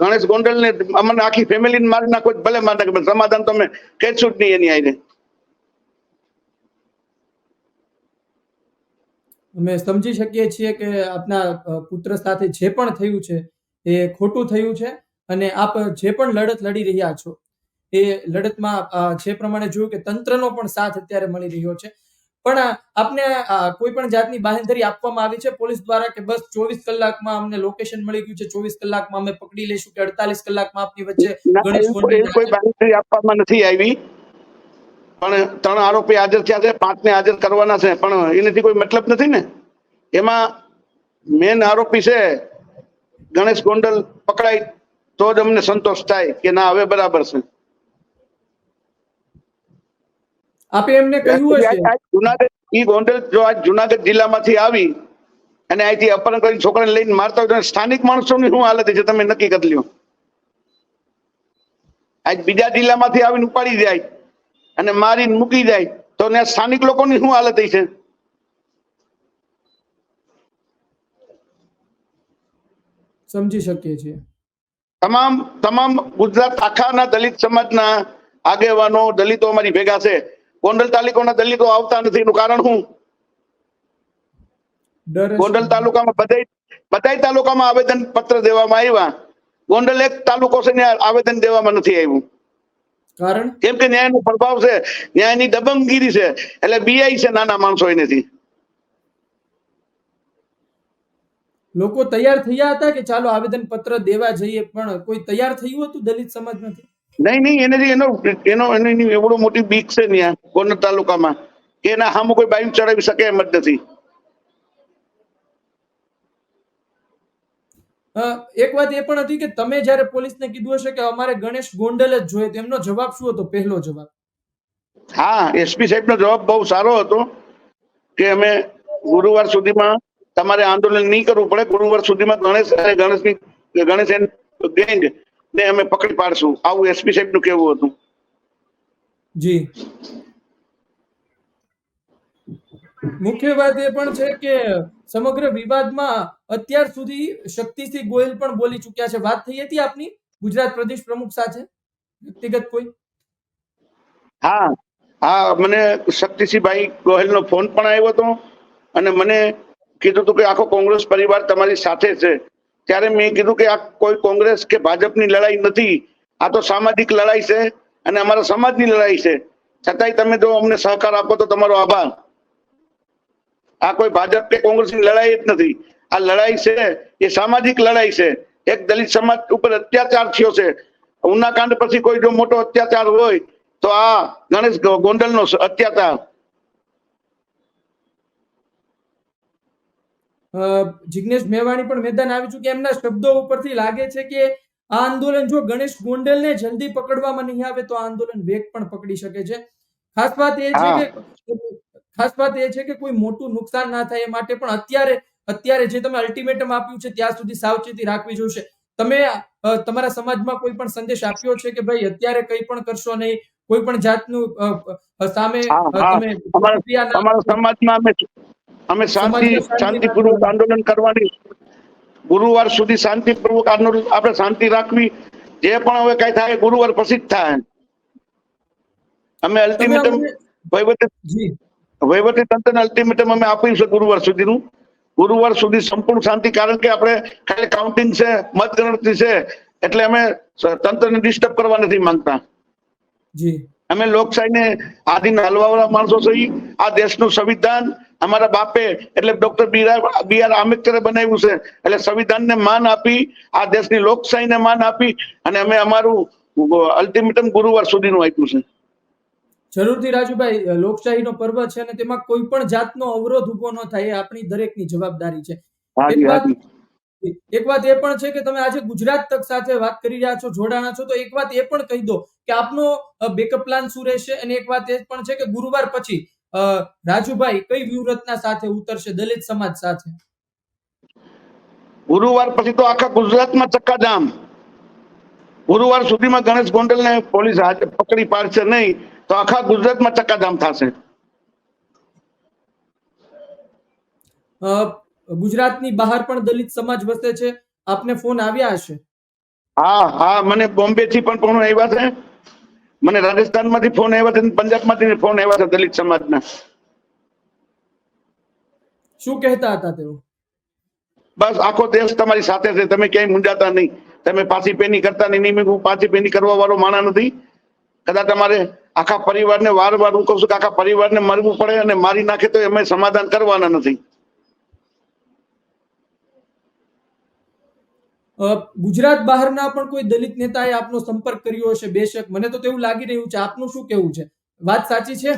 ગણેશ ગોંડલને અમને આખી ફેમિલીને મારી નાખો ભલે મારી નાખે, સમાધાન તો અમે કહેશું જ નહીં એની આઈને. અમે સમજી શકીએ છીએ કે આપના પુત્ર સાથે જે પણ થયું છે એ ખોટું થયું છે અને આપ જે પણ લડત લડી રહ્યા છો એ લડતમાં જે પ્રમાણે જોયું કે તંત્રનો પણ સાથ અત્યારે મળી રહ્યો છે. પણ આપને કોઈ પણ જાતની બાંહેધરી આપવામાં આવી છે પોલીસ દ્વારા કે બસ 24 કલાકમાં અમને લોકેશન મળી ગયું છે, 24 કલાકમાં અમે પકડી લઈશું કે 48 કલાકમાં આપની વચ્ચે ના, ગણેશ એવી કોઈ ગોંડલને બાંહેધરી આપવામાં નથી આવી. પણ 3 આરોપી હાજર થયા છે, 5ને હાજર કરવાના છે, પણ એનાથી કોઈ મતલબ નથી ને. એમાં મેન આરોપી છે ગણેશ ગોંડલ પકડાય તો જ અમને સંતોષ થાય કે ના હવે બરાબર છે. આપે એમને કહ્યું હશે જુનાગઢ ઈ ગોંડલ જો આજ જુનાગઢ જિલ્લામાંથી આવી અને અહીંથી અપહરણ કરી છોકરાને લઈને મારતા હોય તો સ્થાનિક માણસોની શું હાલત છે તમે નક્કી કરી લ્યો. આજ બીજા જિલ્લામાંથી આવીને ઉપાડી જાય અને મારીને મૂકી જાય તો ને સ્થાનિક લોકોની શું હાલત છે. સમજી શકીએ છીએ. તમામ તમામ ગુજરાત આખાના દલિત સમાજના આગેવાનો દલિતો અમારી ભેગા છે. ગોંડલ તાલુકાના દલિતો આવતા નથી એનું કારણ શું? ડર ગોંડલ તાલુકામાં બધા તાલુકામાં આવેદન પત્ર દેવામાં આવ્યા. ગોંડલ એક તાલુકો છે ત્યાં આવેદન દેવામાં નથી આવ્યું. કારણ કેમ કે ન્યાયનો પ્રભાવ છે, ન્યાયની દબંગગીરી છે, એટલે બીઆઈ છે નાના માણસો એનેથી. લોકો તૈયાર થયા હતા કે ચાલો આવેદન પત્ર દેવા જઈએ, પણ કોઈ તૈયાર થયું હતું દલિત સમાજમાંથી? નહીં એનેથી એની એવડો મોટી બીક છે ત્યાં ગોંડલ તાલુકામાં કે એના સામે કોઈ બાયું ચડાવી શકે એમ જ નથી. એક વાત એ પણ હતી કે તમે જ્યારે પોલીસને કીધું હશે કે અમારે ગણેશ ગોંડલ જ જોઈએ, તેમનો જવાબ શું હતો? પહેલો જવાબ હા, એસપી સાહેબનો જવાબ બહુ સારો હતો કે અમે ગુરુવાર સુધીમાં તમારે આંદોલન નહીં કરવું પડે, ગુરુવાર સુધીમાં ગણેશ ગેંગ ને અમે પકડી પાડશું, આવું એસપી સાહેબનું કહેવું હતું. જી, મુખ્ય વાત એ પણ છે કે સમગ્ર વિવાદમાં અત્યાર સુધી શક્તિસિંહ ગોહિલ પણ બોલી ચૂક્યા છે. વાત થઈ હતી આપની ગુજરાત પ્રદેશ પ્રમુખ સાથે વ્યક્તિગત કોઈ? હા, મને શક્તિસિંહભાઈ ગોહિલનો ફોન પણ આવ્યો હતો અને મને કીધું હતું કે આખો કોંગ્રેસ પરિવાર તમારી સાથે છે. ત્યારે મેં કીધું કે આ કોઈ કોંગ્રેસ કે ભાજપની લડાઈ નથી, આ તો સામાજિક લડાઈ છે અને અમારા સમાજની લડાઈ છે. છતાંય તમે જો અમને સહકાર આપો તો તમારો આભાર. આ કોઈ ભાજપ કે કોંગ્રેસની લડાઈ જ નથી. આ લડાઈ છે એ સામાજિક લડાઈ છે. એક દલિત સમાજ ઉપર અત્યાચાર થયો છે. ઉનાકાંડ પછી કોઈ જો મોટો અત્યાચાર હોય તો આ ગણેશ ગોંડલનો અત્યાચાર. જિગ્નેશ મેવાણી પણ મેદાન આવી ચૂક્યા. એમના શબ્દો ઉપરથી લાગે છે કે આ આંદોલન જો ગણેશ ગોંડલને જલ્દી પકડવામાં નહીં આવે તો આ આંદોલન વેગ પણ પકડી શકે છે. ખાસ વાત એ છે કે કોઈ મોટું નુકસાન ના થાય એ માટે પણ અત્યારે જે તમે અલ્ટિમેટમ આપ્યું છે ત્યાં સુધી સાવચેતી રાખવી જોઈશે. તમે તમારા સમાજમાં કોઈ પણ સંદેશ આપ્યો છે કે ભાઈ અત્યારે કંઈ પણ કરશો નહીં, કોઈ પણ જાતનું સામે તમે અમારા સમાજમાં અમે શાંતિપૂર્વક આંદોલન કરવાની, ગુરુવાર સુધી શાંતિપૂર્વક આંદોલન આપણે શાંતિ રાખવી. જે પણ હવે કઈ થાય ગુરુવાર પછી જ થાય. અમે અલ્ટિમેટમ વહીવટી તંત્રને અલ્ટિમેટમ અમે આપ્યું છે ગુરુવાર સુધીનું. ગુરુવાર સુધી સંપૂર્ણ શાંતિ, કારણ કે આપણે ખાલી કાઉન્ટિંગ છે, મતગણતરી છે, એટલે અમે તંત્રને ડિસ્ટર્બ કરવા નથી માંગતા. અમે લોકશાહીને આધીન હલવાવાળા માણસો છીએ. આ દેશનું સંવિધાન અમારા બાપે એટલે ડોક્ટર બી.આર. આંબેડકરે બનાવ્યું છે. એટલે સંવિધાનને માન આપી, આ દેશની લોકશાહીને માન આપી અને અમે અમારું અલ્ટિમેટમ ગુરુવાર સુધીનું આપ્યું છે. જરૂરથી રાજુભાઈ, લોકશાહીનો પર્વ છે અને તેમાં કોઈ પણ જાતનો અવરોધ ઉભો ન થાય એ આપણી દરેકની જવાબદારી છે. એક વાત એ પણ છે કે તમે આજે ગુજરાત તક સાથે વાત કરી રહ્યા છો, જોડાણા છો, તો એક વાત એ પણ કહી દો કે આપનો બેકઅપ પ્લાન શું રહેશે, અને એક વાત એ પણ છે કે ગુરુવાર પછી રાજુભાઈ કઈ વ્યૂહરચના સાથે ઉતરશે દલિત સમાજ સાથે? ગુરુવાર પછી તો આખા ગુજરાતમાં ચક્કાજામ. ગુરુવાર સુધીમાં ગણેશ ગોંડલને પોલીસ પકડી પાડશે નહીં તો આખા ગુજરાતમાં ચક્કાજામ થશે. ગુજરાતની બહાર પણ દલિત સમાજ વસે છે, આપને ફોન આવ્યા હશે? હા, મને બોમ્બે થી પણ ફોન આવ્યા છે, મને રાજસ્થાનમાંથી ફોન આવ્યા છે, પંજાબમાંથી ફોન આવ્યા છે દલિત સમાજના. શું કહેતા હતા તેઓ? બસ આખો દેશ તમારી સાથે છે, તમે ક્યાંય મૂંઝાતા નહીં, તમે પાછી પેની કરતા નહીં. મેં હું પાછી પેની કરવા વાળો માણા નથી. કદાચ તમારે આખા પરિવારને વાર હું કહું છું કે આખા પરિવારને મરવું પડે અને મારી નાખે તો અમે સમાધાન કરવાના નથી. ગુજરાત બહારના પણ કોઈ દલિત નેતાએ આપનો સંપર્ક કર્યો હશે બેશક, મને તો તેવું લાગી રહ્યું છે. આપનું શું કહેવું છે? વાત સાચી છે?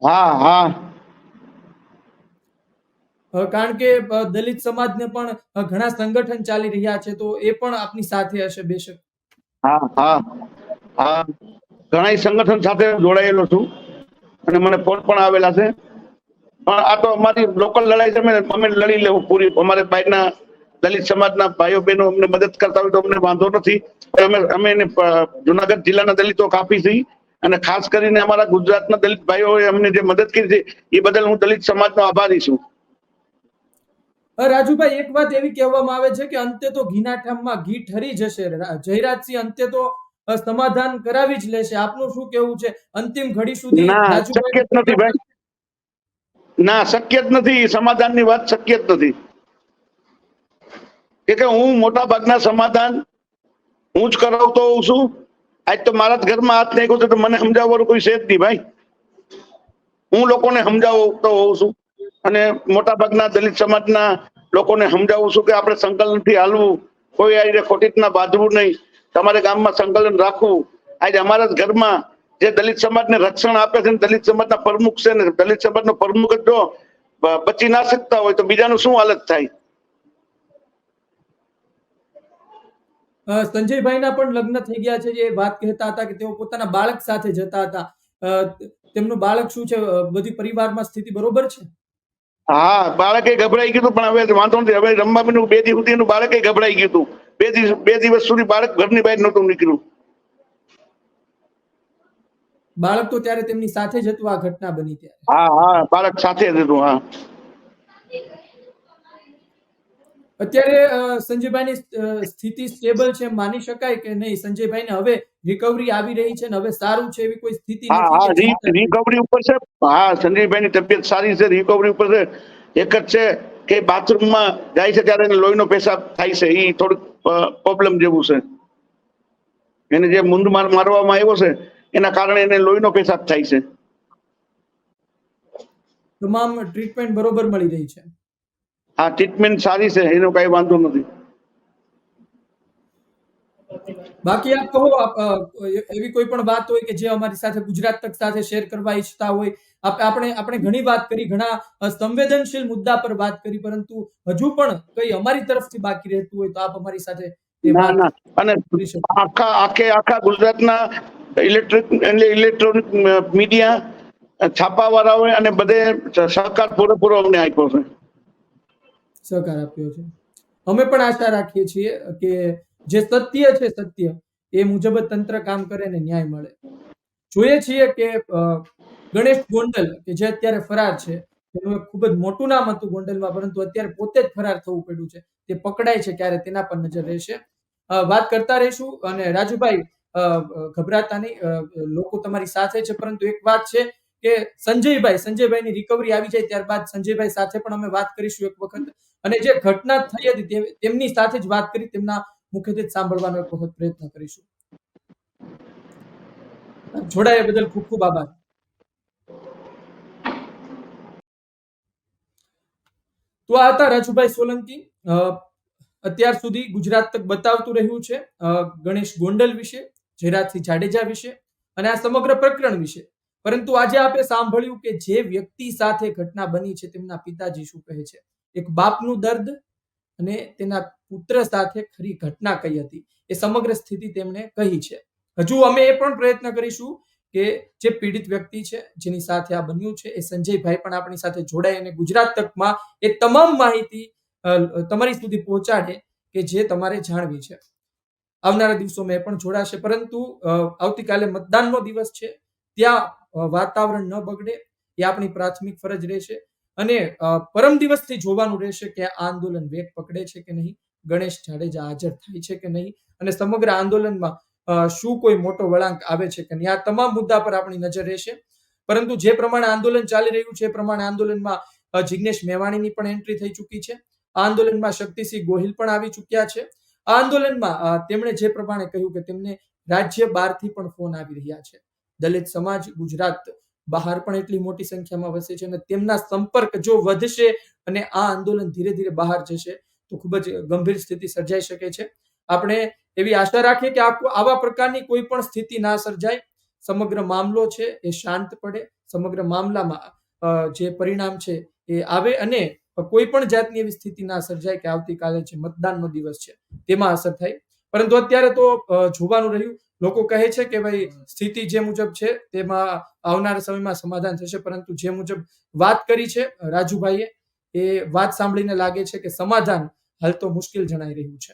હા હા કારણ કે દલિત સમાજને પણ ઘણા સંગઠન ચાલી રહ્યા છે, તો એ પણ આપની સાથે હશે બેશક. હા હા હા ઘણા સંગઠન સાથે જોડાયેલો છું અને મને ફોન પણ આવેલા છે. પણ આ તો અમારી લોકલ લડાઈ છે, અમે લડી લેવું પૂરી. અમારે બહારના દલિત સમાજના ભાઈઓ બહેનો અમને મદદ કરતા હોય તો અમને વાંધો નથી. અમે એને જુનાગઢ જિલ્લાના દલિતો કાપી છીએ અને ખાસ કરીને અમારા ગુજરાતના દલિત ભાઈઓએ અમને જે મદદ કરી છે એ બદલ હું દલિત સમાજનો આભારી છું. રાજુભાઈ, એક વાત એવી કહેવામાં આવે છે કે અંતે તો ઘીના ઠામમાં ઘી ઠરી જશે. જયરાજસિંહ અંતે તો સમાધાન કરાવી જ લેશે. આપનું શું કહેવું છે? અંતિમ ઘડી સુધી ના, શક્ય જ નથી રાજુભાઈ? ભાઈ. ના, શક્ય જ નથી. સમાધાનની વાત શક્ય જ નથી. કે હું મોટા ભાગના સમાધાન હું જ કરાવતો હોઉં છું. આજ તો મારા જ ઘરમાં હાથ નાખ્યો છે તો મને સમજાવવાનું કોઈ છે જ નહીં ભાઈ. હું લોકોને સમજાવતો હોઉં છું અને મોટા ભાગના દલિત સમાજના લોકોને સમજાવું છું કે આપણે સંકલનથી હાલવું, કોઈ આ ખોટી રીતના બાંધવું નહીં, તમારે ગામમાં સંકલન રાખવું. આજે અમારા જ ઘરમાં જે દલિત સમાજને રક્ષણ આપે છે, દલિત સમાજના પ્રમુખ છે ને, દલિત સમાજનો પ્રમુખ જ જો બચી ના શકતા હોય તો બીજાનું શું હાલત થાય? સંજયભાઈના પણ લગ્ન થઈ ગયા છે. જે વાત કહેતા હતા કે તેઓ પોતાના બાળક સાથે જતા હતા. તેમનું બાળક શું છે? બધી પરિવારમાં સ્થિતિ બરોબર છે? હા, બાળકે ગભરાઈ ગયું પણ હવે વાંધો નથી. હવે રમવાનું 2 દિવસ સુધી એનું બાળકે ગભરાઈ ગયું હતું. 2 દિવસ સુધી બાળક ઘરની બહાર નહોતું નીકળ્યું. બાળક તો ત્યારે તેમની સાથે જ હતું આ ઘટના બની ત્યારે. હા હા બાળક સાથે જ હતું. હા, અત્યારે સંજયભાઈની સ્થિતિ સ્ટેબલ છે માની શકાય કે નહીં? સંજયભાઈને હવે રિકવરી આવી રહી છે ને હવે સારું છે એવી કોઈ સ્થિતિ હા નથી હા કે ચિંતા? રિકવરી ઉપર છે. હા, સંજયભાઈની તબિયત સારી છે, રિકવરી ઉપર છે. એક જ છે કે બાથરૂમમાં જાય છે ત્યારે એને લોહીનો પેશાબ થાય છે. એ થોડુંક પ્રોબ્લેમ જેવું છે. એને જે મૂંદ મારવામાં આવ્યો છે એના કારણે એને લોહીનો પેશાબ થાય છે. તમામ ટ્રીટમેન્ટ બરોબર મળી રહી છે? હા, ટ્રીટમેન્ટ સારી છે, એનો કઈ વાંધો નથી. બાકી આપ કહો, એવી કોઈ પણ વાત હોય કે જે અમારી સાથે ગુજરાત તક સાથે શેર કરવા ઈચ્છતા હોય? આપણે ઘણી વાત કરી, ઘણા સંવેદનશીલ મુદ્દા પર વાત કરી, પરંતુ હજુ પણ કઈ અમારી તરફથી બાકી રહેતું હોય તો આપ અમારી સાથે એ ના વાત ના અને કરી શકો. આખા ગુજરાતના ઇલેક્ટ્રોનિક મીડિયા છાપાવાળાઓએ અને બધે સહકાર પૂરેપૂરો અમને આપ્યો છે. સહકાર આપ્યો છે. અમે પણ આશા રાખીએ છીએ કે જે સત્ય છે, સત્ય એ મુજબ જ તંત્ર કામ કરે ને ન્યાય મળે. જોઈએ છીએ કે ગણેશ ગોંડલ કે જે અત્યારે ફરાર છે, તેનું એક ખૂબ જ મોટું નામ હતું ગોંડલમાં, પરંતુ અત્યારે પોતે જ ફરાર થવું પડ્યું છે. તે પકડાય છે ક્યારે તેના પર નજર રહેશે. વાત કરતા રહીશું. અને રાજુભાઈ, ગભરાતા નહીં, લોકો તમારી સાથે છે, પરંતુ એક વાત છે કે સંજયભાઈની રિકવરી આવી જાય ત્યારબાદ સંજયભાઈ સાથે પણ અમે વાત કરીશું એક વખત. અને જે ઘટના થઈ હતી તેમની સાથે જ વાત કરી, તેમના મુખેથી જ સાંભળવાનો એક વખત પ્રયત્ન કરીશું. જોડાયા બદલ ખૂબ ખૂબ આભાર. તો આ હતા રાજુભાઈ સોલંકી. અત્યાર સુધી ગુજરાત તક બતાવતું રહ્યું છે ગણેશ ગોંડલ વિશે, જયરાજસિંહ જાડેજા વિશે અને આ સમગ્ર પ્રકરણ વિશે. પરંતુ આજે આપણે સાંભળ્યું કે જે વ્યક્તિ સાથે ઘટના બની છે તેમના પિતાજી શું કહે છે. એક બાપનું દર્દ અને તેના પુત્ર સાથે ખરી ઘટના કઈ હતી એ સમગ્ર સ્થિતિ તેમણે કહી છે. હજુ અમે એ પણ પ્રયત્ન કરીશું કે જે પીડિત વ્યક્તિ છે, જેની સાથે આ બન્યું છે, એ સંજયભાઈ પણ આપણી સાથે જોડાય અને ગુજરાત તકમાં એ તમામ માહિતી તમારી સુધી પહોંચાડે કે જે તમારે જાણવી છે. આવનારા દિવસોમાં એ પણ જોડાશે, પરંતુ આવતીકાલે મતદાનનો દિવસ છે, ત્યાં વાતાવરણ ન બગડે એ આપણી પ્રાથમિક ફરજ રહેશે. અને પરમ દિવસથી જોવાનું રહેશે કે આ આંદોલન વેગ પકડે છે કે નહીં, ગણેશ જાડેજા હાજર થાય છે કે નહીં, અને સમગ્ર આંદોલનમાં શું કોઈ મોટો વળાંક આવે છે કે નહીં. આ તમામ મુદ્દા પર આપણી નજર રહેશે. પરંતુ જે પ્રમાણે આંદોલન ચાલી રહ્યું છે એ પ્રમાણે આંદોલનમાં જિગ્નેશ મેવાણીની પણ એન્ટ્રી થઈ ચૂકી છે. આ આંદોલનમાં શક્તિસિંહ ગોહિલ પણ આવી ચૂક્યા છે. આ આંદોલનમાં તેમણે જે પ્રમાણે કહ્યું કે તેમને રાજ્ય બહારથી પણ ફોન આવી રહ્યા છે. દલિત સમાજ ગુજરાત બહાર પણ એટલી મોટી સંખ્યામાં વસે છે અને તેમના સંપર્ક જો વધશે અને આ આંદોલન ધીરે ધીરે બહાર જશે તો ખૂબ જ ગંભીર સ્થિતિ સર્જાઈ શકે છે. આપણે એવી આશા રાખીએ કે આવા પ્રકારની કોઈ પણ સ્થિતિ ના સર્જાય. સમગ્ર મામલો છે એ શાંત પડે, સમગ્ર મામલામાં જે પરિણામ છે એ આવે અને કોઈ પણ જાતની એવી સ્થિતિ ના સર્જાય કે આવતીકાલે જે મતદાનનો દિવસ છે તેમાં અસર થાય. પરંતુ અત્યારે તો જોવાનું રહ્યું. લોકો કહે છે કે ભાઈ સ્થિતિ જે મુજબ છે તેમાં આવનારા સમયમાં સમાધાન થશે, પરંતુ જે મુજબ વાત કરી છે રાજુભાઈએ એ વાત સાંભળીને લાગે છે કે સમાધાન હાલ તો મુશ્કેલ જણાઈ રહ્યું છે.